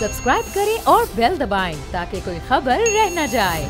Subscribe करें और bell दबाएं ताकि कोई खबर रह न जाए।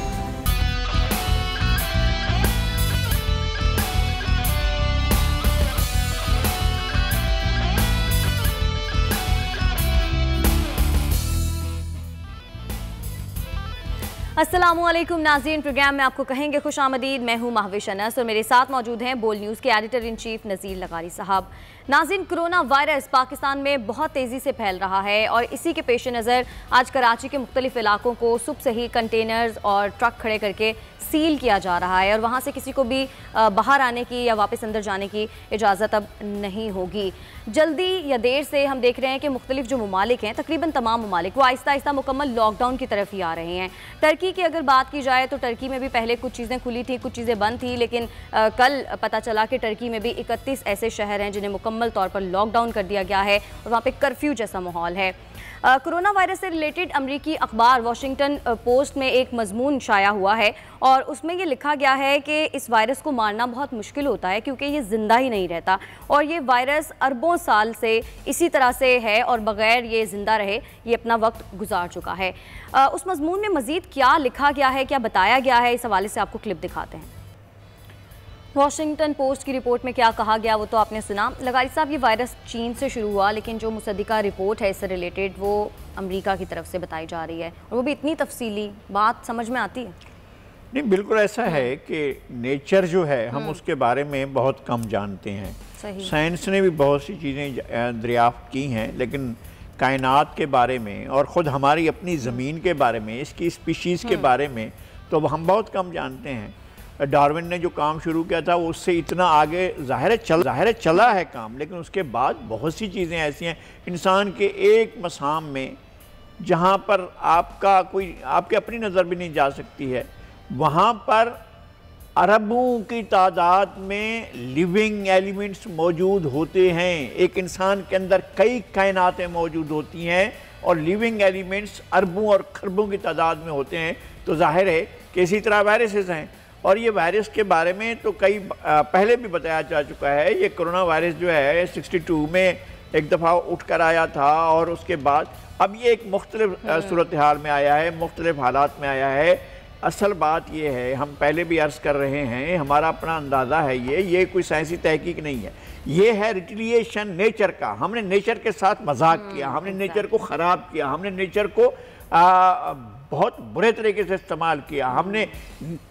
अस्सलामुअलैकुम नाज़रीन, प्रोग्राम में आपको कहेंगे खुश आमदीद। मैं हूँ महविश अनस और मेरे साथ मौजूद हैं बोल न्यूज़ के एडिटर इन चीफ नज़ीर लगारी साहब। नाज़रीन, कोरोना वायरस पाकिस्तान में बहुत तेज़ी से फैल रहा है और इसी के पेश नज़र आज कराची के मुख्तलिफ इलाकों को सुबह से ही कंटेनर्स और ट्रक खड़े करके सील किया जा रहा है और वहाँ से किसी को भी बाहर आने की या वापस अंदर जाने की इजाज़त अब नहीं होगी। जल्दी या देर से हम देख रहे हैं कि मुख्तलिफ जो ममालिक हैं, तकरीबन तमाम ममालिक, वो आहिस्ता आहिस्ता मुकम्मल लॉकडाउन की तरफ ही आ रहे हैं। टर्की की अगर बात की जाए तो टर्की में भी पहले कुछ चीज़ें खुली थी, कुछ चीज़ें बंद थी, लेकिन कल पता चला कि टर्की में भी 31 ऐसे शहर हैं जिन्हें मुकम्मल तौर पर लॉकडाउन कर दिया गया है और वहाँ पर कर्फ्यू जैसा माहौल है। कोरोना वायरस से रिलेटेड अमरीकी अखबार वाशिंगटन पोस्ट में एक मजमून शाया हुआ है और उसमें ये लिखा गया है कि इस वायरस को मारना बहुत मुश्किल होता है क्योंकि ये ज़िंदा ही नहीं रहता और ये वायरस अरबों साल से इसी तरह से है और बग़ैर ये ज़िंदा रहे ये अपना वक्त गुजार चुका है। उस मजमून में मज़ीद क्या लिखा गया है, क्या बताया गया है, इस हवाले से आपको क्लिप दिखाते हैं। वॉशिंगटन पोस्ट की रिपोर्ट में क्या कहा गया वो तो आपने सुना। लगारी साहब, ये वायरस चीन से शुरू हुआ लेकिन जो मुसद्दिका रिपोर्ट है इससे रिलेटेड वो अमेरिका की तरफ से बताई जा रही है और वो भी इतनी तफसीली, बात समझ में आती है? नहीं, बिल्कुल ऐसा है कि नेचर जो है हम उसके बारे में बहुत कम जानते हैं। साइंस ने भी बहुत सी चीज़ें दरियाफ्त की हैं लेकिन कायनात के बारे में और ख़ुद हमारी अपनी ज़मीन के बारे में, इसकी स्पीशीज़ के बारे में तो हम बहुत कम जानते हैं। डार्विन ने जो काम शुरू किया था वो उससे इतना आगे ज़ाहिर चला है काम, लेकिन उसके बाद बहुत सी चीज़ें ऐसी हैं इंसान के एक मसाम में जहाँ पर आपके अपनी नज़र भी नहीं जा सकती है, वहाँ पर अरबों की तादाद में लिविंग एलिमेंट्स मौजूद होते हैं। एक इंसान के अंदर कई कायनातें मौजूद होती हैं और लिविंग एलिमेंट्स अरबों और खरबों की तादाद में होते हैं। तो जाहिर है कि इसी तरह वायरसेस हैं और ये वायरस के बारे में तो कई पहले भी बताया जा चुका है। ये कोरोना वायरस जो है 62 में एक दफ़ा उठ कर आया था और उसके बाद अब ये एक मुख्तलिफ सूरत हाल में आया है, मुख्तलिफ हालात में आया है। असल बात ये है, हम पहले भी अर्ज़ कर रहे हैं, हमारा अपना अंदाज़ा है, ये कोई साइंसी तहकीक नहीं है, ये है रिटिलिएशन नेचर का। हमने नेचर के साथ मजाक किया, हमने नेचर को ख़राब किया, हमने नेचर को बहुत बुरे तरीके से इस्तेमाल किया। हमने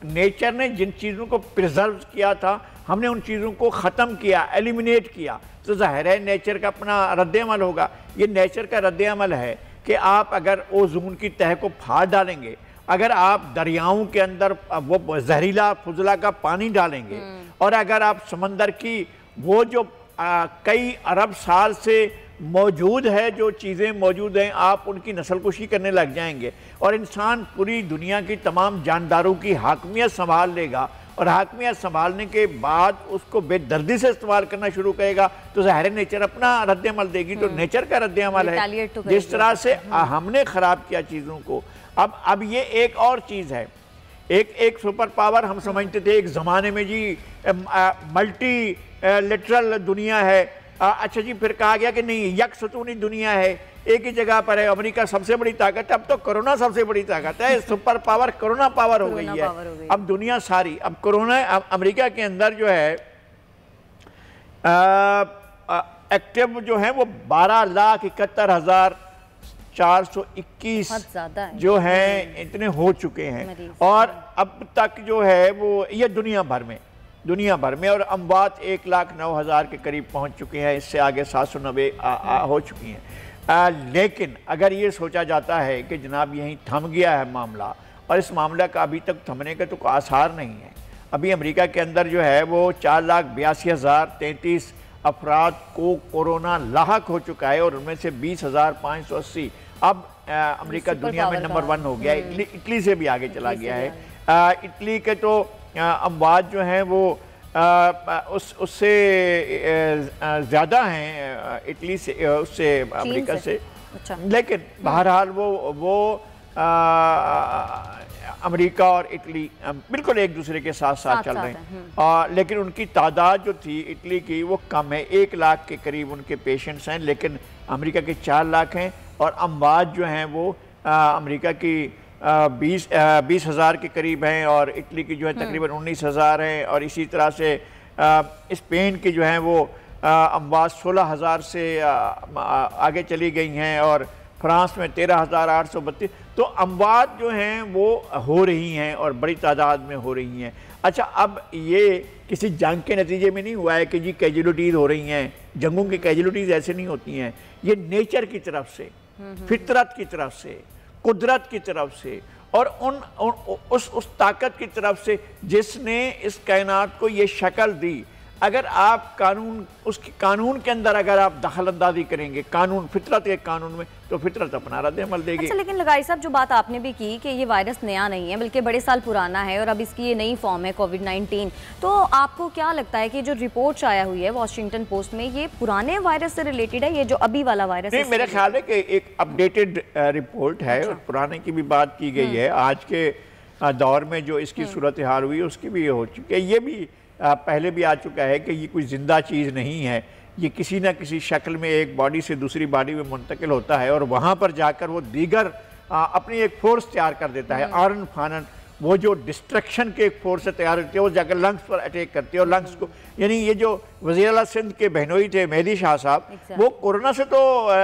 नेचर ने जिन चीज़ों को प्रिजर्व किया था हमने उन चीज़ों को ख़त्म किया, एलिमिनेट किया। तो ज़ाहिर है नेचर का अपना रद्द-ए-अमल होगा। ये नेचर का रद्द-ए-अमल है कि आप अगर ओज़ोन की तह को फाड़ डालेंगे, अगर आप दरियाओं के अंदर वो जहरीला फुजला का पानी डालेंगे और अगर आप समंदर की वो जो कई अरब साल से मौजूद है, जो चीज़ें मौजूद हैं, आप उनकी नस्लकुशी करने लग जाएंगे और इंसान पूरी दुनिया की तमाम जानदारों की हाकमियत संभाल लेगा और हाकमियत संभालने के बाद उसको बेदर्दी से इस्तेमाल करना शुरू करेगा तो ज़ाहिर नेचर अपना रद्द-ए-अमल देगी। तो नेचर का रद्द-ए-अमल है जिस तरह से हमने ख़राब किया चीज़ों को। अब ये एक और चीज़ है, एक सुपर पावर हम समझते थे एक ज़माने में जी, मल्टी लेटरल दुनिया है। अच्छा जी, फिर कहा गया कि नहीं, यकसतूनी दुनिया है, एक ही जगह पर है, अमेरिका सबसे बड़ी ताकत है। अब तो कोरोना सबसे बड़ी ताकत है, सुपर पावर कोरोना पावर हो गई है। अब दुनिया सारी, अब कोरोना अमेरिका के अंदर जो है एक्टिव जो है वो 12,71,421 जो हैं इतने हो चुके हैं और अब तक जो है वो ये दुनिया भर में और अमवात 1,09,000 के करीब पहुंच चुके हैं। इससे आगे 790 हो चुकी हैं। लेकिन अगर ये सोचा जाता है कि जनाब यहीं थम गया है मामला और इस मामला का अभी तक थमने का तो कोई आसार नहीं है। अभी अमेरिका के अंदर जो है वो 4,82,033 अफराद को कोरोना लाहक हो चुका है और उनमें से 20,580 अब अमेरिका दुनिया में नंबर 1 हो गया है। इटली से भी आगे चला गया है। इटली के तो अमवात जो हैं वो उससे ज़्यादा हैं इटली से, उससे अमेरिका से। अच्छा। लेकिन बहरहाल वो अमेरिका और इटली बिल्कुल एक दूसरे के साथ साथ चल रहे हैं। लेकिन उनकी तादाद जो थी इटली की वो कम है, 1 लाख के करीब उनके पेशेंट्स हैं, लेकिन अमेरिका के 4 लाख हैं और अमवात जो हैं वो अमेरिका की 20,000 के करीब हैं और इटली की जो है तकरीबन 19,000 हैं और इसी तरह से स्पेन की जो हैं वो अमवात 16,000 से आगे चली गई हैं और फ्रांस में 13,832। तो अमवात जो हैं वो हो रही हैं और बड़ी तादाद में हो रही हैं। अच्छा, अब ये किसी जंग के नतीजे में नहीं हुआ है कि जी कैजुअलिटीज़ हो रही हैं, जंगों की कैजुअलिटीज़ ऐसे नहीं होती हैं। ये नेचर की तरफ से, फितरत की तरफ से, कुदरत की तरफ से और उस ताकत की तरफ से जिसने इस कायनात को ये शक्ल दी। अगर आप उसकी कानून के अंदर अगर आप दखल अंदाजी करेंगे कानून, फितरत के कानून में, तो फितरत अपना रद्द-ए-अमल देगी। अच्छा, लेकिन लगाई साहब जो बात आपने भी की कि ये वायरस नया नहीं है बल्कि बड़े साल पुराना है और अब इसकी ये नई फॉर्म है कोविड-19, तो आपको क्या लगता है कि जो रिपोर्ट आया हुई है वॉशिंगटन पोस्ट में, ये पुराने वायरस से रिलेटेड है, ये जो अभी वाला वायरस है? मेरा ख्याल है कि एक अपडेटेड रिपोर्ट है और पुराने की भी बात की गई है। आज के दौर में जो इसकी सूरत हाल हुई उसकी भी हो चुकी है। ये भी पहले भी आ चुका है कि ये कोई ज़िंदा चीज़ नहीं है, ये किसी न किसी शक्ल में एक बॉडी से दूसरी बॉडी में मुंतकिल होता है और वहाँ पर जाकर वो दीगर अपनी एक फोर्स तैयार कर देता है। आरन फानन वो जो डिस्ट्रक्शन के एक फोर्स से तैयार होती है, वो जाकर लंग्स पर अटैक करती है और लंग्स को, यानी ये जो वज़ीर आला सिंध के बहनोई थे मेहदी शाह साहब, वो कोरोना से तो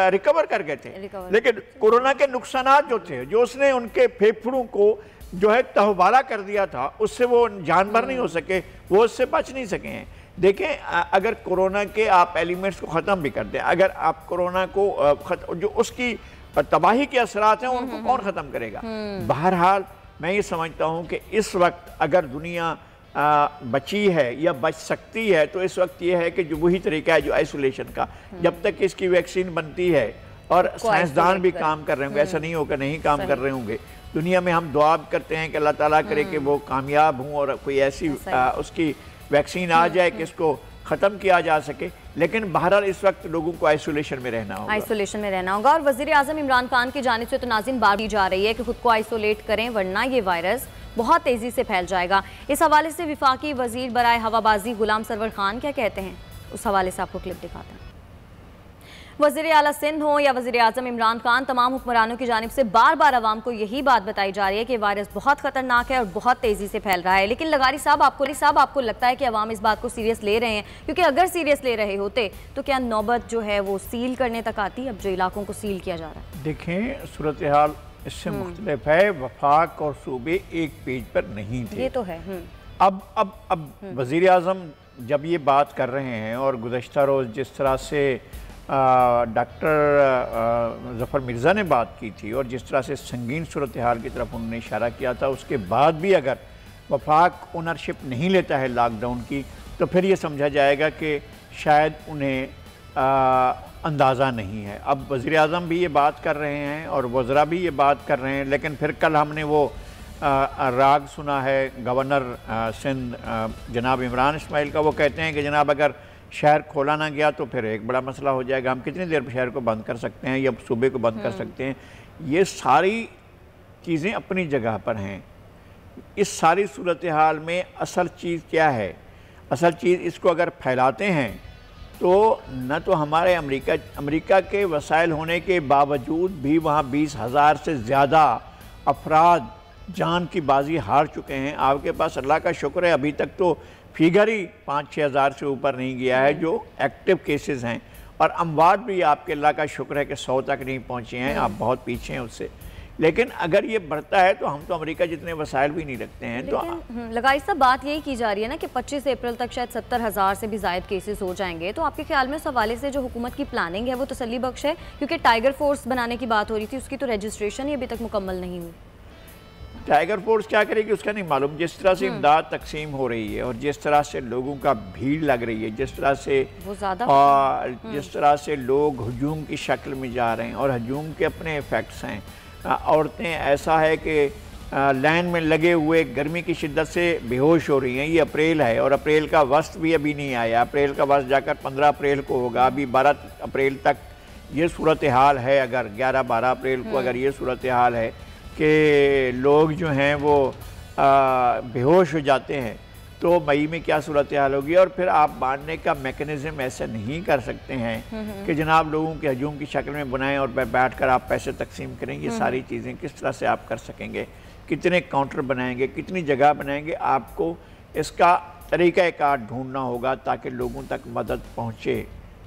रिकवर कर गए थे, लेकिन कोरोना के नुकसानात जो थे, जो उसने उनके फेफड़ों को जो है तहबाला कर दिया था, उससे वो जानवर नहीं हो सके, वो उससे बच नहीं सके हैं। देखें, अगर कोरोना के आप एलिमेंट्स को ख़त्म भी कर दें, अगर आप कोरोना को जो उसकी तबाही के असरात हैं उनको कौन ख़त्म करेगा? बहरहाल मैं ये समझता हूँ कि इस वक्त अगर दुनिया बची है या बच सकती है तो इस वक्त ये है कि जो वही तरीका है जो आइसोलेशन का, जब तक इसकी वैक्सीन बनती है और साइंसदान भी काम कर रहे होंगे, ऐसा नहीं होगा नहीं काम कर रहे होंगे। दुनिया में हम दुआ करते हैं कि अल्लाह ताला करे कि वो कामयाब हों और कोई ऐसी उसकी वैक्सीन आ जाए कि इसको ख़त्म किया जा सके, लेकिन बहरहाल इस वक्त लोगों को आइसोलेशन में रहना होगा। आइसोलेशन में रहना होगा और वज़ीर आज़म इमरान खान की जानिब से तो नाज़रीन बात की जा रही है कि खुद को आइसोलेट करें वरना ये वायरस बहुत तेज़ी से फैल जाएगा। इस हवाले से वफाकी वज़ीर बराए हवाबाजी गुलाम सरवर खान क्या कहते हैं, उस हवाले से आपको क्लिप दिखाते हैं। वज़ीर आला सिंध हो या वज़ीर आज़म इमरान खान, तमाम हुक्मरानों की जानिब से बार बार आवाम को यही बात बताई जा रही है कि वायरस बहुत ख़तरनाक है और बहुत तेज़ी से फैल रहा है। लेकिन लगारी साहब आपको लगता है कि अवाम इस बात को सीरियस ले रहे हैं? क्योंकि अगर सीरियस ले रहे होते तो क्या नौबत जो है वो सील करने तक आती, अब जो इलाकों को सील किया जा रहा है? देखें, सूरत हाल इससे मुख्तलिफ है। वफाक और सूबे एक पेज पर नहीं थे, ये तो है। अब वज़ीर आज़म जब ये बात कर रहे हैं और गुज़श्ता रोज़ जिस तरह से डॉक्टर ज़फ़र मिर्ज़ा ने बात की थी और जिस तरह से संगीन सूरत हाल की तरफ उन्होंने इशारा किया था, उसके बाद भी अगर वफाक ओनरशिप नहीं लेता है लॉकडाउन की, तो फिर ये समझा जाएगा कि शायद उन्हें अंदाज़ा नहीं है। अब वज़ीर आज़म भी ये बात कर रहे हैं और वज़रा भी ये बात कर रहे हैं, लेकिन फिर कल हमने वो राग सुना है गवर्नर सिंध जनाब इमरान इस्माइल का। वो कहते हैं कि जनाब अगर शहर खोला ना गया तो फिर एक बड़ा मसला हो जाएगा, हम कितनी देर शहर को बंद कर सकते हैं या सूबे को बंद कर सकते हैं। ये सारी चीज़ें अपनी जगह पर हैं। इस सारी सूरत हाल में असल चीज़ क्या है? असल चीज़ इसको अगर फैलाते हैं तो न तो हमारे अमेरिका के वसाइल होने के बावजूद भी वहाँ 20,000 से ज़्यादा अफराद जान की बाजी हार चुके हैं। आपके पास अल्लाह का शुक्र है अभी तक तो फिगर ही 5-6 हज़ार से ऊपर नहीं गया है जो एक्टिव केसेस हैं, और अमवात भी आपके अल्लाह का शुक्र है कि 100 तक नहीं पहुँचे हैं, आप बहुत पीछे हैं उससे। लेकिन अगर ये बढ़ता है तो हम तो अमेरिका जितने वसाइल भी नहीं रखते हैं। तो लगाई साहब बात यही की जा रही है ना कि 25 अप्रैल तक शायद 70,000 से भी ज़ायद केसेस हो जाएंगे, तो आपके ख्याल में उस हवाले से जो हुकूमत की प्लानिंग है वो तसल्ली बख्श है? क्योंकि टाइगर फोर्स बनाने की बात हो रही थी, उसकी तो रजिस्ट्रेशन ही अभी तक मुकम्मल नहीं हुई। टाइगर फोर्स क्या करेगी उसका नहीं मालूम। जिस तरह से इमदाद तकसीम हो रही है और जिस तरह से लोगों का भीड़ लग रही है, जिस तरह से वो ज़्यादा जिस तरह से लोग हजूम की शक्ल में जा रहे हैं और हजूम के अपने इफ़ेक्ट्स हैं। औरतें ऐसा है कि लाइन में लगे हुए गर्मी की शिद्दत से बेहोश हो रही हैं। ये अप्रैल है और अप्रैल का वस्त भी अभी नहीं आया। अप्रैल का वस्त जाकर 15 अप्रैल को होगा। अभी 12 अप्रैल तक ये सूरत हाल है। अगर 11-12 अप्रैल को अगर ये सूरत हाल है कि लोग जो हैं वो बेहोश हो जाते हैं, तो मई में क्या सूरत हाल होगी। और फिर आप बांटने का मैकेनिज्म ऐसा नहीं कर सकते हैं कि जनाब लोगों के हजूम की शक्ल में बनाएं और बैठ कर आप पैसे तकसीम करें। ये सारी चीज़ें किस तरह से आप कर सकेंगे, कितने काउंटर बनाएंगे, कितनी जगह बनाएंगे, आपको इसका तरीक़ाकार ढूंढना होगा ताकि लोगों तक मदद पहुँचे।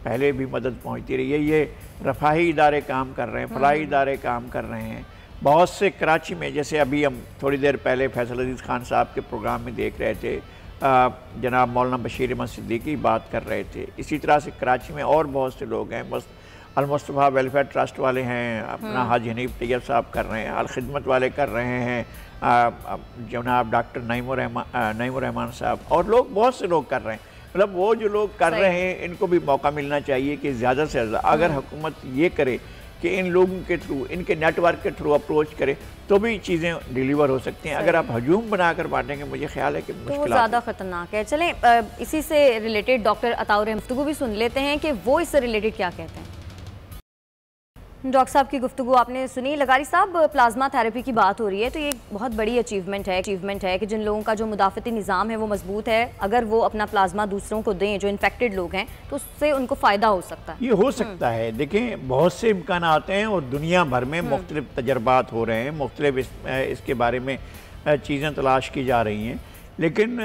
पहले भी मदद पहुँचती रही है, ये रफ़ाही इदारे काम कर रहे हैं, फलाही इदारे काम कर रहे हैं बहुत से। कराची में जैसे अभी हम थोड़ी देर पहले फैसल अजीज़ खान साहब के प्रोग्राम में देख रहे थे, जनाब मौलाना बशीर अहमद सिद्दीकी बात कर रहे थे। इसी तरह से कराची में और बहुत से लोग हैं, अल-मुस्तफ़ा वेलफेयर ट्रस्ट वाले हैं, अपना हाजी हनीफ तैयब साहब कर रहे हैं, अल खिदमत वाले कर रहे हैं, जनाब डॉक्टर नईमुर रहमान साहब, और लोग बहुत से लोग कर रहे हैं। मतलब वो जो लोग कर रहे हैं इनको भी मौका मिलना चाहिए कि ज़्यादा से ज़्यादा अगर हुकूमत ये करे कि इन लोगों के थ्रू, इनके नेटवर्क के थ्रू अप्रोच करे तो भी चीज़ें डिलीवर हो सकती हैं। अगर आप हजूम बनाकर बांटेंगे मुझे ख्याल है कि तो ज़्यादा ख़तरनाक है। चलें इसी से रिलेटेड डॉक्टर अताउर गुफ्तगू भी सुन लेते हैं कि वो इससे रिलेटेड क्या कहते हैं। डॉक्टर साहब की गुफ्तगू आपने सुनी। लगारी साहब, प्लाज्मा थेरेपी की बात हो रही है तो ये बहुत बड़ी अचीवमेंट है कि जिन लोगों का जो मुदाफ़ती निज़ाम है वो मजबूत है, अगर वो अपना प्लाज्मा दूसरों को दें जो इन्फेक्टेड लोग हैं तो उससे उनको फ़ायदा हो सकता है। ये हो सकता है। देखें, बहुत से इम्कान आते हैं और दुनिया भर में मुख्तलिफ तजर्बात हो रहे हैं, मुख्तलिफ इसके बारे में चीज़ें तलाश की जा रही हैं, लेकिन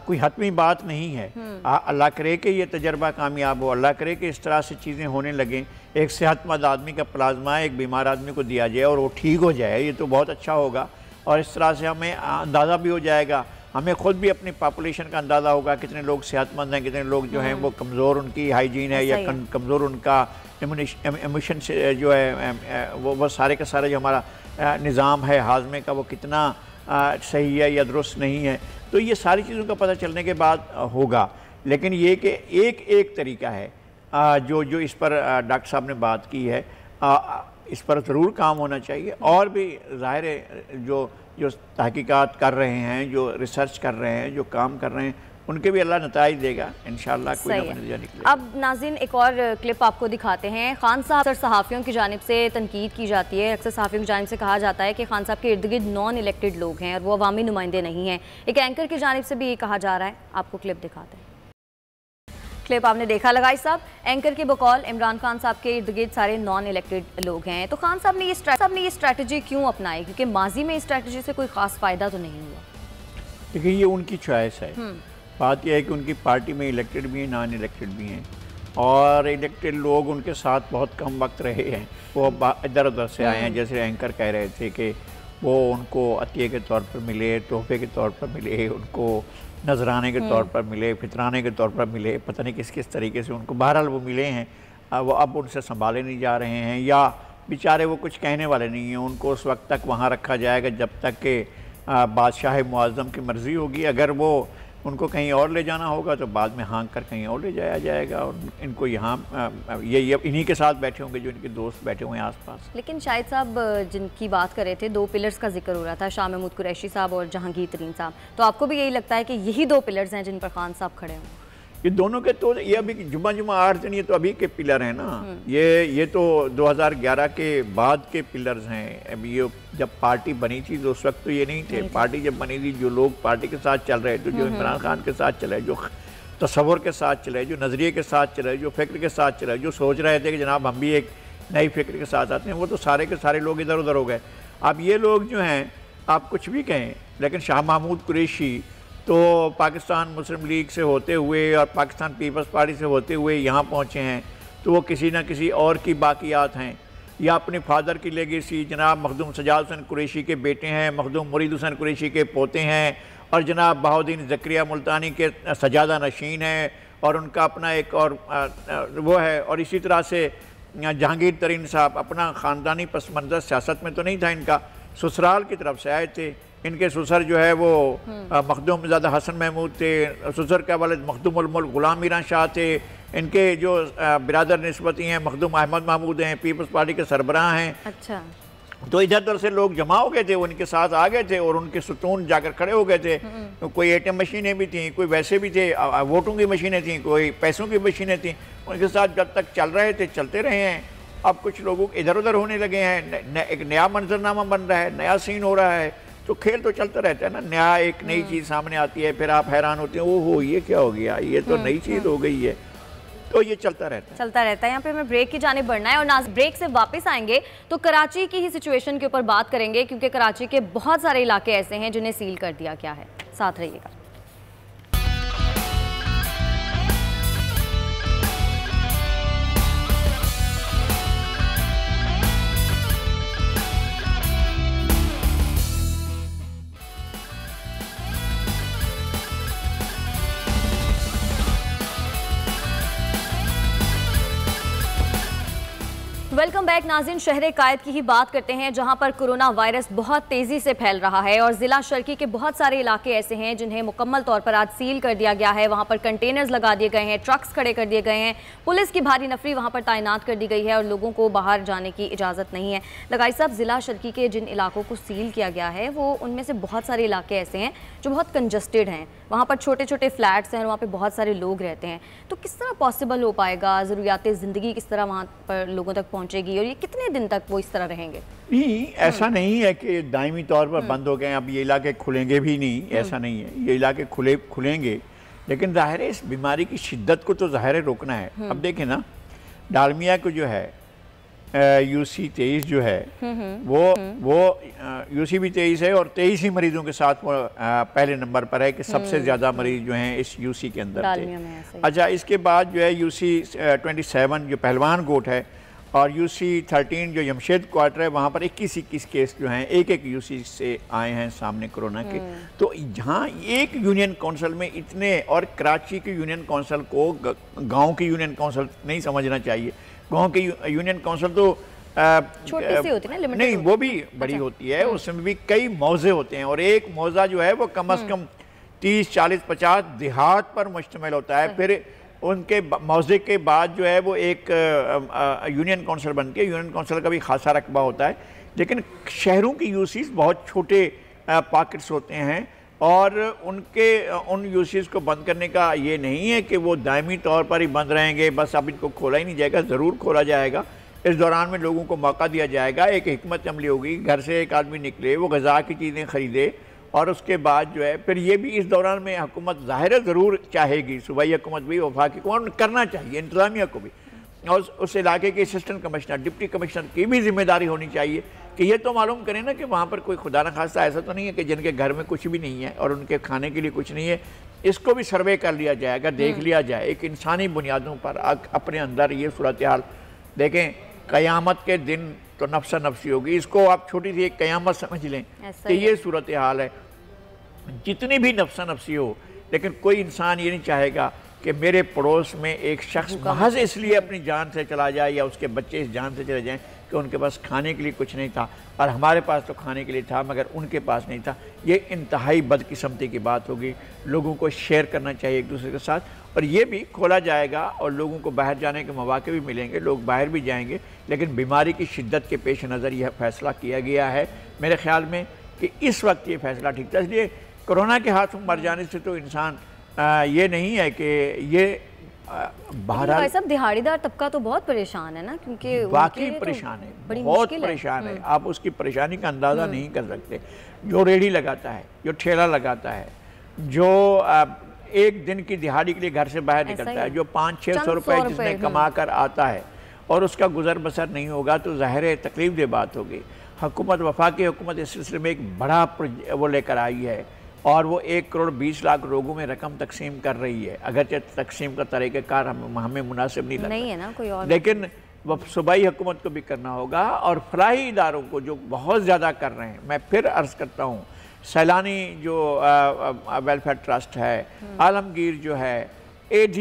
कोई हतमी बात नहीं है। अल्लाह करे कि ये तजर्बा कामयाब हो, अल्लाह करे कि इस तरह से चीज़ें होने लगें, एक सेहतमंद आदमी का प्लाज्मा एक बीमार आदमी को दिया जाए और वो ठीक हो जाए, ये तो बहुत अच्छा होगा। और इस तरह से हमें अंदाज़ा भी हो जाएगा, हमें ख़ुद भी अपनी पॉपुलेशन का अंदाज़ा होगा कितने लोग सेहतमंद हैं, कितने लोग जो हैं वो कमज़ोर उनकी हाइजीन है या कमज़ोर उनका इम्यूशन से जो है वो सारे का सारा जो हमारा निज़ाम है हाजमे का वो कितना सही है या दुरुस्त नहीं है। तो ये सारी चीज़ों का पता चलने के बाद होगा। लेकिन ये कि एक तरीका है जो इस पर डॉक्टर साहब ने बात की है, इस पर ज़रूर काम होना चाहिए। और भी ज़ाहिर है जो तहकीकात कर रहे हैं, जो रिसर्च कर रहे हैं, जो काम कर रहे हैं, उनके भी अल्लाह नताइज देगा इंशाअल्लाह, कोई ना नतीजा निकलेगा। अब नाज़रीन एक और क्लिप आपको दिखाते हैं। खान साहब अक्सर सहाफ़ियों की जानिब से तनकीद की जाती है, अक्सर सहाफ़ियों की जानिब से कहा जाता है कि खान साहब के इर्द गिर्द नॉन इलेक्टेड लोग हैं और वो अवामी नुमाइंदे नहीं हैं। एक एंकर की जानिब से भी ये कहा जा रहा है। आपको क्लिप दिखाते हैं। क्लिप आपने देखा लगाई साहब, एंकर के बकौल इमरान खान साहब के इर्द गिर्द सारे नॉन इलेक्टेड लोग हैं। तो खान साहब ने ये स्ट्रैटेजी क्यों अपनाई, क्योंकि माजी में इस स्ट्रैटेजी से कोई ख़ास फ़ायदा तो नहीं हुआ। देखिए, ये उनकी चॉइस है। बात यह है कि उनकी पार्टी में इलेक्टेड भी हैं, नॉन इलेक्टेड भी हैं, और इलेक्टेड लोग उनके साथ बहुत कम वक्त रहे हैं, वो इधर उधर से आए हैं। जैसे एंकर कह रहे थे कि वो उनको अतिये के तौर पर मिले, तोहफे के तौर पर मिले, उनको नजराने के तौर पर मिले, फितराने के तौर पर मिले, पता नहीं किस तरीके से उनको बहरहाल वो मिले हैं। वो अब उनसे संभाले नहीं जा रहे हैं, या बेचारे वो कुछ कहने वाले नहीं हैं। उनको उस वक्त तक वहाँ रखा जाएगा जब तक कि बादशाह मुअज़्ज़म की मर्ज़ी होगी। अगर वो उनको कहीं और ले जाना होगा तो बाद में हाँक कर कहीं और ले जाया जाएगा, और इनको यहाँ ये इन्हीं के साथ बैठे होंगे जो इनके दोस्त बैठे हुए हैं आसपास। लेकिन शाहिद साहब जिनकी बात कर रहे थे, 2 पिलर्स का जिक्र हो रहा था, शाह महमूद कुरैशी साहब और जहांगीर तरीन साहब, तो आपको भी यही लगता है कि यही 2 पिलर्स हैं जिन पर खान साहब खड़े हों? ये दोनों के तो ये अभी जुमा 8 दिन, ये तो अभी के पिलर हैं ना। ये तो 2011 के बाद के पिलर्स हैं। अभी ये जब पार्टी बनी थी तो उस वक्त तो ये नहीं थे। पार्टी जब बनी थी, जो लोग पार्टी के साथ चल रहे थे, जो इमरान खान के साथ चले, जो तसव्वुर के साथ चले, जो नज़रिए के साथ चले, जो फ़िक्र के साथ चले, जो सोच रहे थे कि जनाब हम भी एक नई फ़िक्र के साथ आते हैं, वो तो सारे के सारे लोग इधर उधर हो गए। अब ये लोग जो हैं, आप कुछ भी कहें, लेकिन शाह महमूद कुरैशी तो पाकिस्तान मुस्लिम लीग से होते हुए और पाकिस्तान पीपल्स पार्टी से होते हुए यहाँ पहुँचे हैं, तो वो किसी न किसी और की बाकियात हैं, या अपने फादर की लेगेसी जनाब मखदूम सजाद हुसैन कुरैशी के बेटे हैं, मखदूम मुरीद हुसैन कुरैशी के पोते हैं, और जनाब बहाउद्दीन ज़करिया मुल्तानी के सजादा नशीन हैं, और उनका अपना एक और वो है। और इसी तरह से जहांगीर तरीन साहब अपना ख़ानदानी पस मंज़र सियासत में तो नहीं था, इनका ससुराल की तरफ से आए थे। इनके ससुर जो है वो मखदूम ज़ादा हसन महमूद थे, ससुर का वालिद मखदूम उल मुल्क गुलाम मीरान शाह थे। इनके जो बिरादर निस्बती हैं मखदूम अहमद महमूद हैं, पीपल्स पार्टी के सरबराह हैं। अच्छा, तो इधर उधर से लोग जमा हो गए थे, वो इनके साथ आ गए थे और उनके सुतून जाकर खड़े हो गए थे। तो कोई ATM मशीनें भी थीं, कोई वैसे भी थे, वोटों की मशीनें थीं, कोई पैसों की मशीनें थीं। उनके साथ जब तक चल रहे थे चलते रहे हैं। अब कुछ लोगों इधर उधर होने लगे हैं, एक नया मंजरनामा बन रहा है, नया सीन हो रहा है। तो खेल तो चलता रहता है ना, नया एक नई चीज़ सामने आती है, फिर आप हैरान होते हैं, ओहो ये क्या हो गया, ये तो नई चीज़ हो गई है। तो ये चलता रहता है। यहाँ पे हमें ब्रेक की जाने बढ़ना है, और ब्रेक से वापस आएंगे तो कराची की ही सिचुएशन के ऊपर बात करेंगे, क्योंकि कराची के बहुत सारे इलाके ऐसे हैं जिन्हें सील कर दिया गया है। साथ रहिएगा। वेलकम बैक नाज़रीन। शहर कायद की ही बात करते हैं, जहां पर कोरोना वायरस बहुत तेज़ी से फैल रहा है और ज़िला शर्की के बहुत सारे इलाके ऐसे हैं जिन्हें मुकम्मल तौर पर आज सील कर दिया गया है। वहां पर कंटेनर्स लगा दिए गए हैं, ट्रक्स खड़े कर दिए गए हैं, पुलिस की भारी नफरी वहां पर तैनात कर दी गई है और लोगों को बाहर जाने की इजाज़त नहीं है। लगाई साहब, ज़िला शर्की के जिन इलाकों को सील किया गया है वो उनमें से बहुत सारे इलाके ऐसे हैं जो बहुत कंजस्टेड हैं, वहाँ पर छोटे छोटे फ्लैट्स हैं और वहाँ पर बहुत सारे लोग रहते हैं। तो किस तरह पॉसिबल हो पाएगा, ज़रूरियात ज़िंदगी किस तरह वहाँ पर लोगों तक पहुँचेगी और ये कितने दिन तक वो इस तरह रहेंगे? नहीं, ऐसा नहीं है कि दायमी तौर पर बंद हो गए, अब ये इलाके खुलेंगे भी नहीं, ऐसा नहीं है। ये इलाके खुलेंगे, लेकिन ज़ाहिर है इस बीमारी की शिद्दत को तो ज़ाहिर है रोकना है। अब देखें ना, डालमिया को जो है UC 23 जो है वो UC भी 23 है और 23 ही मरीजों के साथ वो पहले नंबर पर है कि सबसे ज़्यादा मरीज जो हैं इस UC के अंदर थे। अच्छा, इसके बाद जो है UC 27 जो पहलवान गोट है और UC 13 जो यमशेद क्वार्टर है, वहाँ पर 21 केस जो हैं एक UC से आए हैं सामने कोरोना के। तो जहाँ एक यूनियन काउंसिल में इतने, और कराची की यूनियन काउंसिल को गांव की यूनियन काउंसिल नहीं समझना चाहिए। गांव की यूनियन काउंसिल तो छोटी सी होती है ना, नहीं वो भी बड़ी होती है, उसमें भी कई मौजे होते हैं और एक मौजा जो है वो कम से कम 30, 40, 50 देहात पर मुश्तमिल होता है। फिर उनके मौजे के बाद जो है वो एक यूनियन काउंसिल बन के, यूनियन काउंसिल का भी खासा रकबा होता है, लेकिन शहरों की यूसीज बहुत छोटे पॉकेट्स होते हैं और उन यूसीज को बंद करने का ये नहीं है कि वो दायमी तौर पर ही बंद रहेंगे, बस अब इनको खोला ही नहीं जाएगा, ज़रूर खोला जाएगा। इस दौरान में लोगों को मौका दिया जाएगा, एक हिकमत अमली होगी, घर से एक आदमी निकले, वो ग़िज़ा की चीज़ें ख़रीदे और उसके बाद जो है फिर ये भी इस दौरान में हुकूमत ज़ाहिर ज़रूर चाहेगी, सूबाई हुकूमत भी, वफाकी को करना चाहिए, इंतज़ामिया को भी, और उस इलाके के असिस्टेंट कमिश्नर, डिप्टी कमिश्नर की भी जिम्मेदारी होनी चाहिए कि ये तो मालूम करें ना कि वहाँ पर कोई खुदा न खास्ता ऐसा तो नहीं है कि जिनके घर में कुछ भी नहीं है और उनके खाने के लिए कुछ नहीं है। इसको भी सर्वे कर लिया जाएगा, देख लिया जाए एक इंसानी बुनियादों पर अपने अंदर ये सूरत हाल देखें। क़यामत के दिन तो नफ्सा नफ्सी होगी, इसको आप छोटी सी एक क़यामत समझ लें कि ये सूरत हाल है। जितनी भी नफ्सा नफ्सी हो, लेकिन कोई इंसान ये नहीं चाहेगा कि मेरे पड़ोस में एक शख्स महज इसलिए अपनी जान से चला जाए या उसके बच्चे इस जान से चले जाएं कि उनके पास खाने के लिए कुछ नहीं था और हमारे पास तो खाने के लिए था मगर उनके पास नहीं था। ये इंतहाई बदकिस्मती की बात होगी। लोगों को शेयर करना चाहिए एक दूसरे के साथ और ये भी खोला जाएगा और लोगों को बाहर जाने के मौके भी मिलेंगे, लोग बाहर भी जाएंगे, लेकिन बीमारी की शिद्दत के पेश नज़र यह फैसला किया गया है मेरे ख्याल में कि इस वक्त ये फैसला ठीक था। इसलिए कोरोना के हाथ में मर जाने से तो इंसान ये नहीं है कि ये बहरहाल सब दिहाड़ीदार तबका तो बहुत परेशान है ना, क्योंकि वाकई परेशान है, बहुत परेशान है। आप उसकी परेशानी का अंदाज़ा नहीं कर सकते। जो रेहड़ी लगाता है, जो ठेला लगाता है, जो एक दिन की दिहाड़ी के लिए घर से बाहर निकलता है, जो 500-600 रुपये जिसने कमा कर आता है और उसका गुजर बसर नहीं होगा तो ज़ाहिर है तकलीफ दे बात होगी। हुकूमत, वफाकी हुकूमत इस सिलसिले में एक बड़ा वो लेकर आई है और वो 1,20,00,000 लोगों में रकम तकसीम कर रही है। अगरचे तकसीम का तरीक़ाकार हमें मुनासिब नहीं लगता है ना कोई और, लेकिन वह सूबाई हुकूमत को भी करना होगा और फलाही इदारों को जो बहुत ज़्यादा कर रहे हैं। मैं फिर अर्ज़ करता हूँ, सैलानी जो वेलफेयर ट्रस्ट है, आलमगीर जो है, AD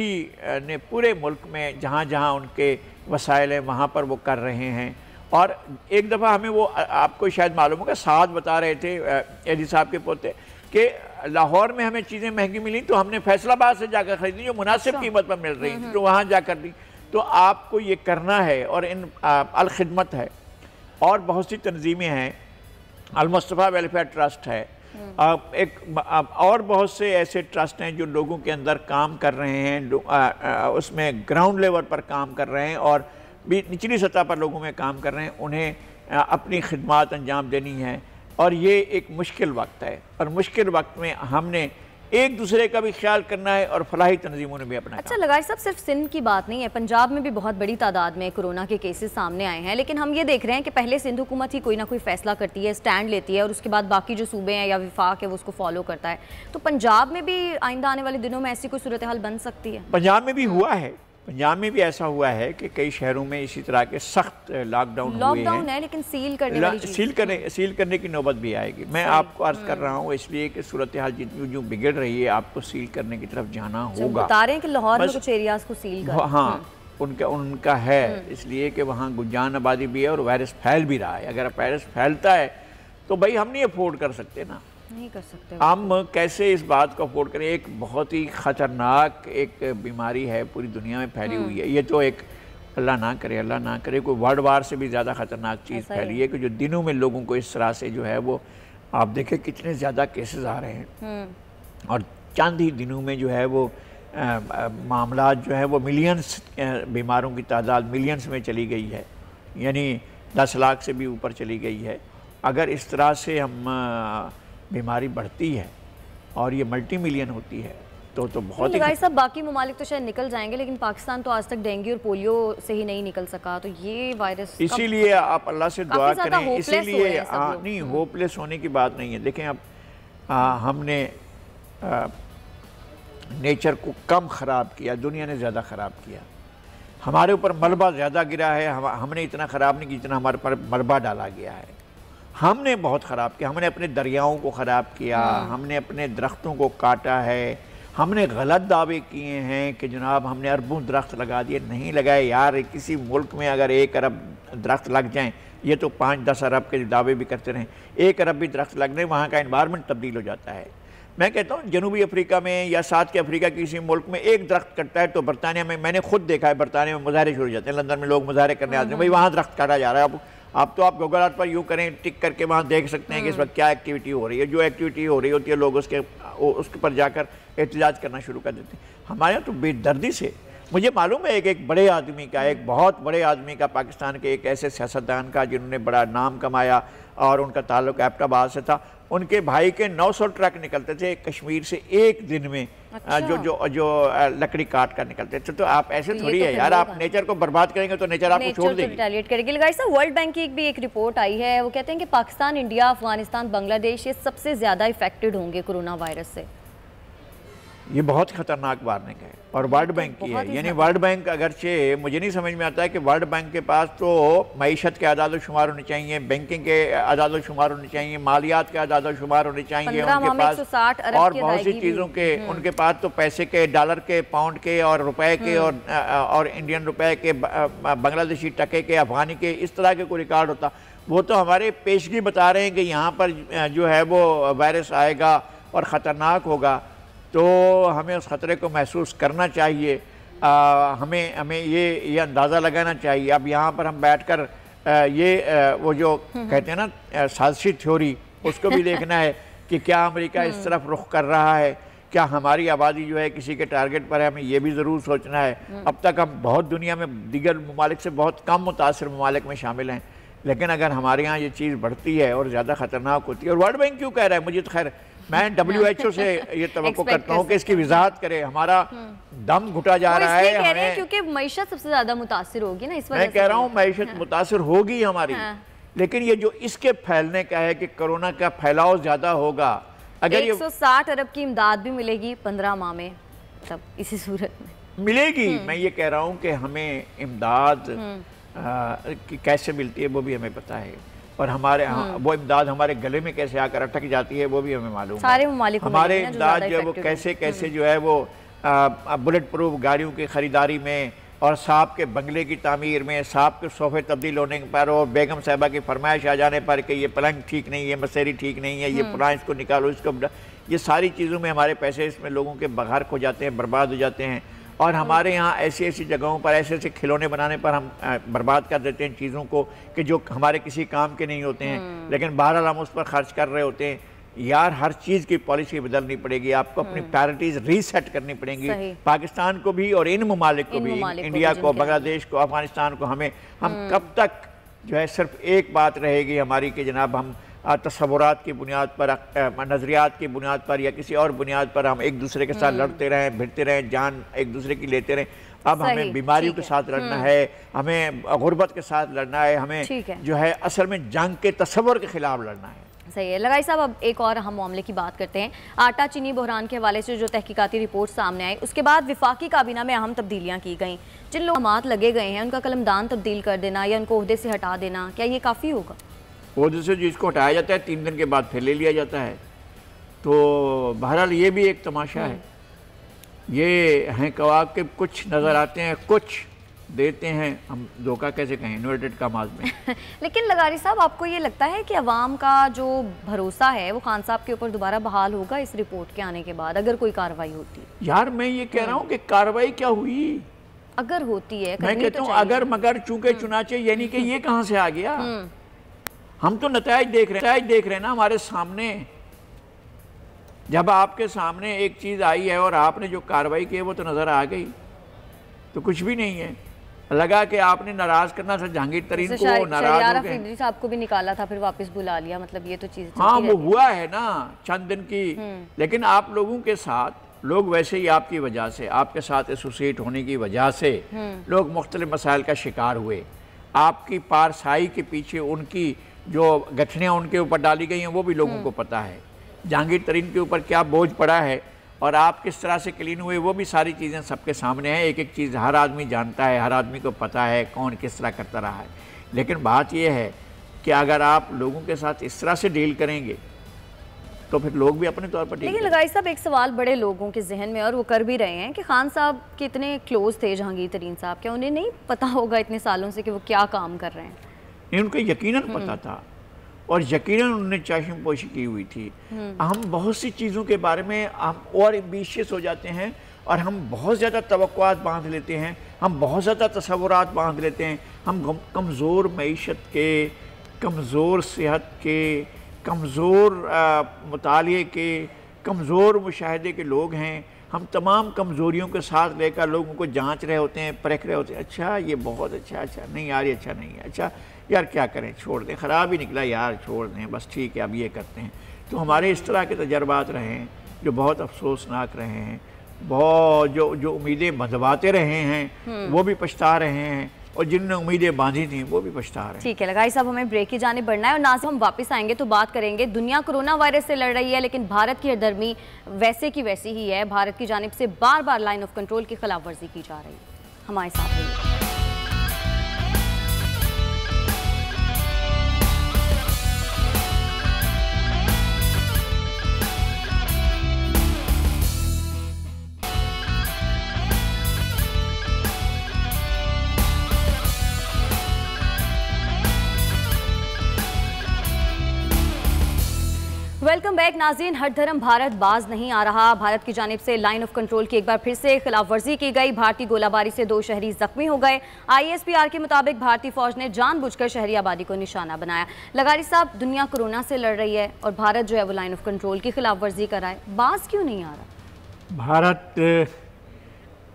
ने पूरे मुल्क में जहाँ जहाँ उनके वसाइल हैं वहाँ पर वो कर रहे हैं। और एक दफ़ा हमें वो आपको शायद मालूम होगा, साथ बता रहे थे AD साहब के पोते कि लाहौर में हमें चीज़ें महंगी मिली तो हमने फैसलाबाद से जाकर ख़रीदी जो मुनासिब कीमत पर मिल रही थी तो वहाँ जाकर दी। तो आपको ये करना है और इन अल-खिदमत है और बहुत सी तंजीमें हैं, अल-मुस्तफ़ा वेलफेयर ट्रस्ट है, और बहुत से ऐसे ट्रस्ट हैं जो लोगों के अंदर काम कर रहे हैं, उसमें ग्राउंड लेवल पर काम कर रहे हैं और भी निचली सतह पर लोगों में काम कर रहे हैं। उन्हें अपनी खिदमत अंजाम देनी है। और ये एक मुश्किल वक्त है, और मुश्किल वक्त में हमने एक दूसरे का भी ख्याल करना है और फलाही तंजीमों ने भी अपना। अच्छा लगाई साहब, सिर्फ सिंध की बात नहीं है, पंजाब में भी बहुत बड़ी तादाद में कोरोना के केसेस सामने आए हैं, लेकिन हम ये देख रहे हैं कि पहले सिंध हुकूमत ही कोई ना कोई फैसला करती है, स्टैंड लेती है, और उसके बाद बाकी जो सूबे हैं या विफाक है वो उसको फॉलो करता है। तो पंजाब में भी आइंदा आने वाले दिनों में ऐसी कोई सूरत हाल बन सकती है? पंजाब में भी हुआ है, पंजाब में भी ऐसा हुआ है कि कई शहरों में इसी तरह के सख्त लॉकडाउन है, लेकिन सील करने की नौबत भी आएगी। मैं आपको अर्ज कर रहा हूँ इसलिए कि सूरत हाल जितनी जो बिगड़ रही है, आपको सील करने की तरफ जाना होगा। बता रहे हैं कि लाहौर में कुछ एरियाज को सील कर, हाँ उनका है, इसलिए कि वहाँ गुजान आबादी भी है और वायरस फैल भी रहा है। अगर वायरस फैलता है तो भाई हम नहीं अफोर्ड कर सकते ना, नहीं कर सकते। हम कैसे इस बात को अफोर्ड करें? एक बहुत ही ख़तरनाक एक बीमारी है, पूरी दुनिया में फैली हुई है। ये तो एक अल्लाह ना करे कोई वर्ल्ड वार से भी ज़्यादा ख़तरनाक चीज़ फैली है कि जो दिनों में लोगों को इस तरह से जो है वो, आप देखें कितने ज़्यादा केसेस आ रहे हैं, और चंद ही दिनों में जो है वो मामला जो है वो मिलियंस, बीमारों की तादाद मिलियंस में चली गई है, यानी 10 लाख से भी ऊपर चली गई है। अगर इस तरह से हम बीमारी बढ़ती है और ये मल्टी मिलियन होती है तो बहुत ही सब बाकी ममालिक तो शायद निकल जाएंगे, लेकिन पाकिस्तान तो आज तक डेंगू और पोलियो से ही नहीं निकल सका। तो ये वायरस, इसीलिए आप अल्लाह से दुआ करें। इसीलिए नहीं, होपलेस होने की बात नहीं है। देखें अब हमने नेचर को कम ख़राब किया, दुनिया ने ज़्यादा ख़राब किया। हमारे ऊपर मलबा ज़्यादा गिरा है, हमने इतना ख़राब नहीं किया जितना हमारे पर मलबा डाला गया है। हमने बहुत ख़राब किया, हमने अपने दरियाओं को ख़राब किया, हमने अपने दरख्तों को काटा है, हमने गलत दावे किए हैं कि जनाब हमने अरबों दरख्त लगा दिए। नहीं लगाए यार, किसी मुल्क में अगर 1 अरब दरख्त लग जाएं, ये तो 5-10 अरब के दावे भी करते रहें, 1 अरब भी दरख्त लगने वहाँ का इन्वायरमेंट तब्दील हो जाता है। मैं कहता हूँ जनूबी अफ्रीका में या साथ के अफ्रीका के किसी मुल्क में 1 दरख्त कटता है तो बरतानिया में, मैंने खुद देखा है, बरतानिया में मुजाहरे शुरू हो जाते हैं। लंदन में लोग मुजाहरे करने आते हैं, भाई वहाँ दरख्त काटा जा रहा है। अब तो आप गूगल अर्थ पर यूँ करें, टिक करके वहाँ देख सकते हैं कि इस वक्त क्या एक्टिविटी हो रही है। जो एक्टिविटी हो रही होती है लोग उसके पर जाकर एहतजाज करना शुरू कर देते हैं। हमारे यहाँ तो बेदर्दी से, मुझे मालूम है एक बड़े आदमी का, एक बहुत बड़े आदमी का, पाकिस्तान के एक ऐसे सियासतदान का जिन्होंने बड़ा नाम कमाया और उनका ताल्लुक एबटाबाद से था, उनके भाई के 900 ट्रक निकलते थे कश्मीर से एक दिन में। अच्छा। जो लकड़ी काट कर निकलते थे। तो आप ऐसे थोड़ी है यार, आप नेचर को बर्बाद करेंगे तो नेचर आपको छोड़ देगी, रिटेलिएट करेगी। गाइस वर्ल्ड बैंक की भी एक रिपोर्ट आई है, वो कहते हैं कि पाकिस्तान, इंडिया, अफगानिस्तान, बांग्लादेश ये सबसे ज़्यादा इफेक्टेड होंगे कोरोना वायरस से। ये बहुत ख़तरनाक वार्निंग है और वर्ल्ड बैंक की है। यानी वर्ल्ड बैंक, अगरचे मुझे नहीं समझ में आता है कि वर्ल्ड बैंक के पास तो मईशत के आदाद शुमार होने चाहिए, बैंकिंग के आदाद शुमार होने चाहिए, मालियात के आदाद शुमार होने चाहिए उनके पास, और बहुत सी चीज़ों के उनके पास तो पैसे के, डॉलर के, पाउंड के और रुपए के और इंडियन रुपए के, बांग्लादेशी टके के, अफगानी के, इस तरह के कोई रिकॉर्ड होता। वो तो हमारे पेशगी बता रहे हैं कि यहाँ पर जो है वो वायरस आएगा और ख़तरनाक होगा, तो हमें उस ख़तरे को महसूस करना चाहिए। हमें ये अंदाज़ा लगाना चाहिए। अब यहाँ पर हम बैठकर वो जो कहते हैं ना साजिशी थ्योरी, उसको भी देखना है कि क्या अमेरिका इस तरफ रुख कर रहा है, क्या हमारी आबादी जो है किसी के टारगेट पर है, हमें ये भी ज़रूर सोचना है। अब तक हम बहुत दुनिया में दीगर ममालिक से बहुत कम मुतासिर ममालिक में शामिल हैं, लेकिन अगर हमारे यहाँ ये चीज़ बढ़ती है और ज़्यादा ख़तरनाक होती है, और वर्ल्ड बैंक क्यों कह रहा है, मुझे तो खैर मैं WHO से ये तवक्को करता हूँ कि इसकी वजाहत करे। हमारा दम घुटा जा रहा है, हमें क्योंकि मईशत सबसे ज़्यादा मुतासिर होगी ना, इस वजह मैं कह रहा हूँ मईशत मुतासिर होगी हमारी। लेकिन ये जो इसके फैलने का है कि कोरोना का फैलाव ज़्यादा होगा, अगर 160 अरब की इमदाद भी मिलेगी 15 माह में, तब इसी सूरत में मिलेगी। मैं ये कह रहा हूँ कि हमें इमदाद कैसे मिलती है वो भी हमें पता है, और हमारे वो इमदाद हमारे गले में कैसे आकर अटक जाती है वो भी हमें मालूम है। हमारे इमदाद जो है वो कैसे जो है वो बुलेट प्रूफ गाड़ियों की ख़रीदारी में, और सांप के बंगले की तामीर में, सांप के सोफे तब्दील होने पर, और बेगम साहिबा की फरमाइश आ जाने पर कि ये पलंग ठीक नहीं है, मसेरी ठीक नहीं है, ये पुराना इसको निकालो, इसको, ये सारी चीज़ों में हमारे पैसे इसमें लोगों के बगार हो जाते हैं, बर्बाद हो जाते हैं। और हमारे यहाँ ऐसी ऐसी जगहों पर ऐसे ऐसे खिलौने बनाने पर हम बर्बाद कर देते हैं चीज़ों को कि जो हमारे किसी काम के नहीं होते हैं, लेकिन बहरहाल हम उस पर खर्च कर रहे होते हैं। यार हर चीज़ की पॉलिसी बदलनी पड़ेगी, आपको अपनी प्रायोरिटीज़ रीसेट करनी पड़ेंगी, पाकिस्तान को भी और इन ममालिक को भी, इंडिया को, बांग्लादेश को, अफगानिस्तान को। हम कब तक जो है सिर्फ एक बात रहेगी हमारी कि जनाब हम तस्वुरात की बुनियाद पर, नज़रियात की बुनियाद पर या किसी और बुनियाद पर हम एक दूसरे के साथ लड़ते रहें, भिड़ते रहें, जान एक दूसरे की लेते रहें। अब हमें बीमारियों के साथ लड़ना है, हमें गुर्बत के साथ लड़ना है, हमें जो है असल में जंग के तस्वर के खिलाफ लड़ना है। सही है। लगाई साहब, अब एक और हम मामले की बात करते हैं। आटा चीनी बहरान के हवाले से जो तहकीकाती रिपोर्ट सामने आई, उसके बाद विफाकी काबीना में अहम तब्दीलियाँ की गई। जिन लोग मात लगे गए हैं उनका कलमदान तब्दील कर देना या उनको ओहदे से हटा देना, क्या ये काफ़ी होगा? ओहदे से जिसको हटाया जाता है 3 दिन के बाद फिर ले लिया जाता है। तो बहरहाल ये भी एक तमाशा है। ये हैं कवाब के कुछ नज़र आते हैं, कुछ देते हैं, हम धोखा कैसे कहें, इन्वर्टेड कामाज में। लेकिन लगारी साहब, आपको ये लगता है कि अवाम का जो भरोसा है वो खान साहब के ऊपर दोबारा बहाल होगा इस रिपोर्ट के आने के बाद, अगर कोई कार्रवाई होती है? यार मैं ये कह रहा हूँ कि कार्रवाई क्या हुई, अगर होती है। मैं कहता हूँ अगर मगर चूंकि चुनाचे, यानी कि ये कहाँ से आ गया? हम तो नताइज देख रहे हैं ना हमारे सामने। जब आपके सामने एक चीज़ आई है और आपने जो कार्रवाई की है वो तो नज़र आ गई, तो कुछ भी नहीं है। लगा कि आपने नाराज करना था जहांगीर तरीन को, नाराज हो गए, साहब को भी निकाला था फिर वापस बुला लिया, मतलब ये तो चीज़ हाँ वो हुआ है ना चंद दिन की। लेकिन आप लोगों के साथ लोग वैसे ही आपकी वजह से, आपके साथ एसोसिएट होने की वजह से लोग मुख्तलिफ मसाइल का शिकार हुए। आपकी पारसाई के पीछे उनकी जो गठनियाँ उनके ऊपर डाली गई हैं वो भी लोगों को पता है। जहांगीर तरीन के ऊपर क्या बोझ पड़ा है और आप किस तरह से क्लीन हुए वो भी सारी चीज़ें सबके सामने हैं। एक एक चीज़ हर आदमी जानता है, हर आदमी को पता है कौन किस तरह करता रहा है। लेकिन बात यह है कि अगर आप लोगों के साथ इस तरह से डील करेंगे तो फिर लोग भी अपने तौर पर डील। लेकिन लगाई साहब, एक सवाल बड़े लोगों के जहन में और वो कर भी रहे हैं कि खान साहब कितने क्लोज थे जहांगीर तरीन साहब, क्या उन्हें नहीं पता होगा इतने सालों से कि वो क्या काम कर रहे हैं? उनको यकीनन पता था और यकीनन उन्होंने चाशमपोशी की हुई थी। हम बहुत सी चीज़ों के बारे में हम और एम्बिशियस हो जाते हैं और हम बहुत ज़्यादा तवक्कुआत बांध लेते हैं, हम बहुत ज़्यादा तसव्वुरात बांध लेते हैं। हम कमज़ोर मईशत के, कमज़ोर सेहत के, कमज़ोर मुतालिए के, कमज़ोर मुशाहिदे के लोग हैं। हम तमाम कमज़ोरियों के साथ लेकर लोगों को जांच रहे होते हैं, परख रहे होते हैं। अच्छा ये बहुत अच्छा नहीं यार, ये अच्छा नहीं है, अच्छा यार क्या करें, छोड़ दें, ख़राब ही निकला यार, छोड़ दें, बस ठीक है अब ये करते हैं। तो हमारे इस तरह के तजर्बात रहे हैं जो बहुत अफसोसनाक रहे हैं, बहुत जो उम्मीदें बंधवाते रहे हैं वो भी पछता रहे हैं और जिनने उम्मीदें बांधी थी वो भी पछता रहे हैं। ठीक है लगाई साहब, हमें ब्रेक की जाने बढ़ना है और नाज़िम हम वापस आएंगे तो बात करेंगे। दुनिया कोरोना वायरस से लड़ रही है लेकिन भारत की हरदर्मी वैसे की वैसी ही है। भारत की जानिब से बार बार लाइन ऑफ कंट्रोल की खिलाफ वर्जी की जा रही है। हमारे साथ रहिए। वेलकम बैक नाज़रीन। हर धर्म भारत बाज नहीं आ रहा। भारत की जानिब से लाइन ऑफ कंट्रोल की एक बार फिर से खिलाफ वर्जी की गई। भारतीय गोलाबारी से 2 शहरी जख्मी हो गए। ISPR के मुताबिक भारतीय फौज ने जानबूझकर शहरी आबादी को निशाना बनाया। लगारी साहब, दुनिया कोरोना से लड़ रही है और भारत जो है वो लाइन ऑफ कंट्रोल की खिलाफ वर्जी कर रहा है, बाज क्यों नहीं आ रहा? भारत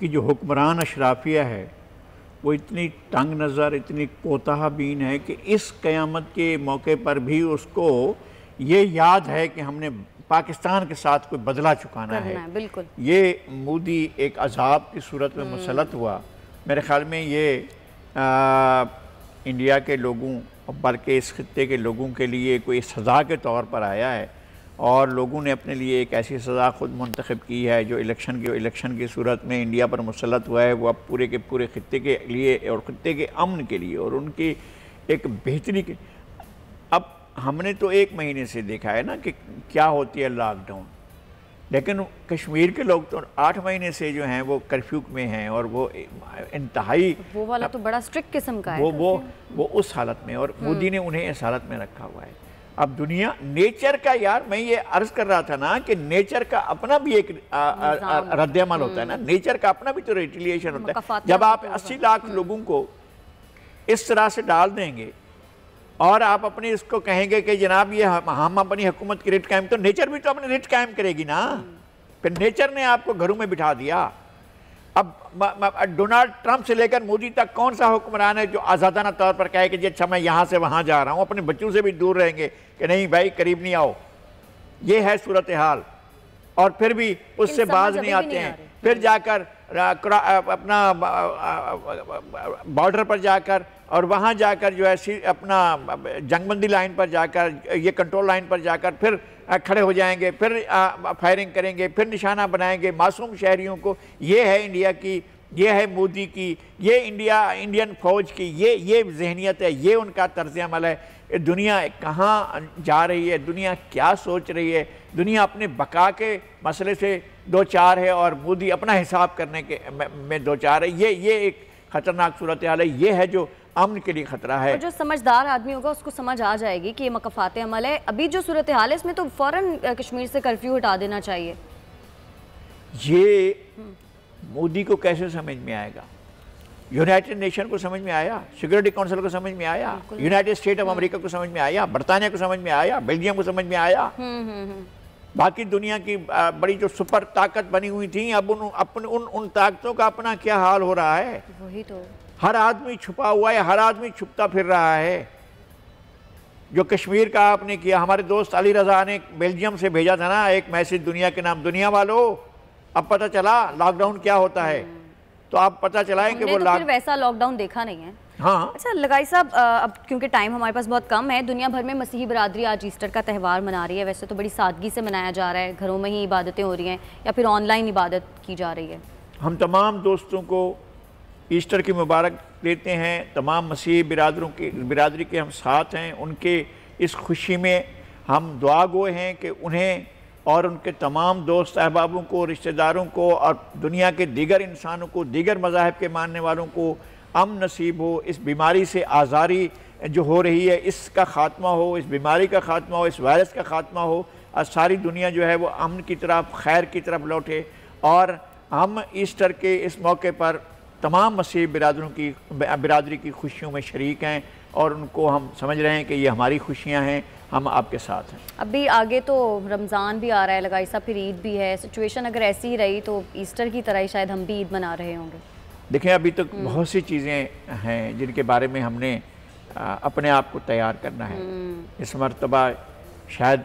की जो हुक्मरान अशराफिया है वो इतनी तंग नज़र, इतनी कोताह बीन है कि इस क़यामत के मौके पर भी उसको ये याद है कि हमने पाकिस्तान के साथ कोई बदला चुकाना है। बिल्कुल। ये मोदी एक अजाब की सूरत में मुसलत हुआ। मेरे ख्याल में ये इंडिया के लोगों बल्कि इस खित्ते के लोगों के लिए कोई सज़ा के तौर पर आया है और लोगों ने अपने लिए एक ऐसी सज़ा ख़ुद मुंतखब की है जो इलेक्शन की सूरत में इंडिया पर मुसलत हुआ है। वो अब पूरे के पूरे खित्ते के लिए और खित्ते के अमन के लिए और उनकी एक बेहतरी के। अब हमने तो 1 महीने से देखा है ना कि क्या होती है लॉकडाउन, लेकिन कश्मीर के लोग तो 8 महीने से जो हैं वो कर्फ्यू में हैं और वो इंतहाई वो वाला तो बड़ा स्ट्रिक्ट किस्म का है। वो उस हालत में और मोदी ने उन्हें इस हालत में रखा हुआ है। अब दुनिया नेचर का, यार मैं ये अर्ज कर रहा था ना कि नेचर का अपना भी एक रद्द-ए-अमल होता है ना, नेचर का अपना भी तो रिटेलिएशन होता है। जब आप 80 लाख लोगों को इस तरह से डाल देंगे और आप अपने इसको कहेंगे कि जनाब ये हम अपनी हुकूमत की रिट कायम, तो नेचर भी तो अपनी रिट कायम करेगी ना। फिर नेचर ने आपको घरों में बिठा दिया। अब डोनाल्ड ट्रंप से लेकर मोदी तक कौन सा हुक्मरान है जो आज़ादाना तौर पर कहे कि जी अच्छा मैं यहाँ से वहाँ जा रहा हूँ, अपने बच्चों से भी दूर रहेंगे कि नहीं भाई करीब नहीं आओ। ये है सूरत हाल, और फिर भी उससे बाज नहीं आते हैं। फिर जाकर अपना बॉर्डर पर जाकर और वहाँ जाकर जो है अपना जंगबंदी लाइन पर जाकर, ये कंट्रोल लाइन पर जाकर फिर खड़े हो जाएंगे, फिर फायरिंग करेंगे, फिर निशाना बनाएंगे मासूम शहरियों को। ये है इंडिया की, ये है मोदी की, ये इंडियन फौज की ये जहनीत है, ये उनका तर्ज अमल है। दुनिया कहाँ जा रही है, दुनिया क्या सोच रही है? दुनिया अपने बका के मसले से दो चार है और मोदी अपना हिसाब करने के में दो चार है। ये एक ख़तरनाक सूरत हाल है। ये है जो अमन के लिए खतरा है। और जो समझदार आदमी होगा उसको समझ आ जाएगी कि ये मकफ़ात अमल है। अभी जो सूरत हाल है इसमें तो फ़ौरन कश्मीर से कर्फ्यू हटा देना चाहिए। ये मोदी को कैसे समझ में आएगा? यूनाइटेड नेशन को समझ में आया, सिक्योरिटी काउंसिल को समझ में आया, यूनाइटेड स्टेट ऑफ अमेरिका को समझ में आया, बरतानिया को समझ में आया, बेल्जियम को समझ में आया। बाकी दुनिया की बड़ी जो सुपर ताकत बनी हुई थी, अब उन ताकतों का अपना क्या हाल हो रहा है? वही तो, हर आदमी छुपा हुआ है, हर आदमी छुपता फिर रहा है। जो कश्मीर का आपने किया, हमारे दोस्त अली रजा ने बेल्जियम से भेजा था ना एक मैसेज दुनिया के नाम, दुनिया वालों अब पता चला लॉकडाउन क्या होता है। तो आप पता चलाएं कि वो फिर वैसा लॉकडाउन देखा नहीं है। हाँ। अच्छा लगाई साहब, अब क्योंकि टाइम हमारे पास बहुत कम है, दुनिया भर में मसीही बरादरी आज ईस्टर का त्यौहार मना रही है। वैसे तो बड़ी सादगी से मनाया जा रहा है, घरों में ही इबादतें हो रही हैं या फिर ऑनलाइन इबादत की जा रही है। हम तमाम दोस्तों को ईस्टर की मुबारक देते हैं। तमाम मसीही बिरादरी के हम साथ हैं। उनके इस खुशी में हम दुआ गो हैं कि उन्हें और उनके तमाम दोस्त अहबाबों को, रिश्तेदारों को और दुनिया के दीगर इंसानों को, दीगर मज़ाहिब के मानने वालों को अमन नसीब हो। इस बीमारी से आज़ारी जो हो रही है इसका ख़ात्मा हो, इस बीमारी का ख़ात्मा हो, इस वायरस का ख़ात्मा हो और सारी दुनिया जो है वो अमन की तरफ, खैर की तरफ लौटे। और हम ईस्टर के इस मौके पर तमाम मसीही बिरादरी की खुशियों में शरीक हैं और उनको हम समझ रहे हैं कि ये हमारी खुशियाँ हैं, हम आपके साथ हैं। अभी आगे तो रमज़ान भी आ रहा है लगाई साहब, फिर ईद भी है। सिचुएशन अगर ऐसी ही रही तो ईस्टर की तरह ही शायद हम भी ईद मना रहे होंगे। देखें अभी तक बहुत सी चीज़ें हैं जिनके बारे में हमने अपने आप को तैयार करना है। इस मरतबा शायद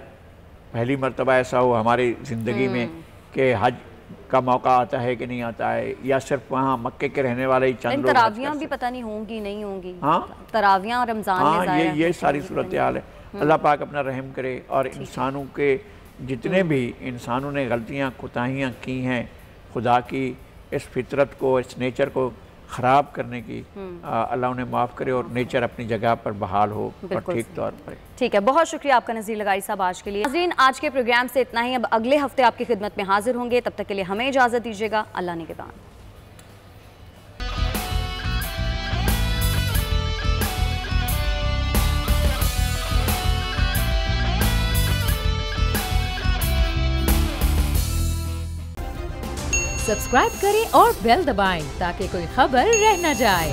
पहली मरतबा ऐसा हो हमारी ज़िंदगी में कि हज का मौका आता है कि नहीं आता है, या सिर्फ वहाँ मक्के के रहने वाले ही चंद लोग। तरावियाँ भी पता नहीं होंगी नहीं होंगी। हाँ, तरावियाँ रमज़ान में हाँ, ये सारी सूरत हाल है। अल्लाह पाक अपना रहम करे और इंसानों के जितने भी इंसानों ने गलतियाँ कोताहियाँ की हैं, खुदा की इस फितरत को, इस नेचर को ख़राब करने की अल्लाह उन्हें माफ़ करे और नेचर अपनी जगह पर बहाल हो और ठीक तौर पर। ठीक है, बहुत शुक्रिया आपका नज़ीर लगारी साहब आज के लिए। नाज़रीन आज के प्रोग्राम से इतना ही। अब अगले हफ्ते आपकी खिदमत में हाजिर होंगे, तब तक के लिए हमें इजाज़त दीजिएगा। अल्लाह निगहबान। सब्सक्राइब करें और बेल दबाएं ताकि कोई खबर रह न जाए।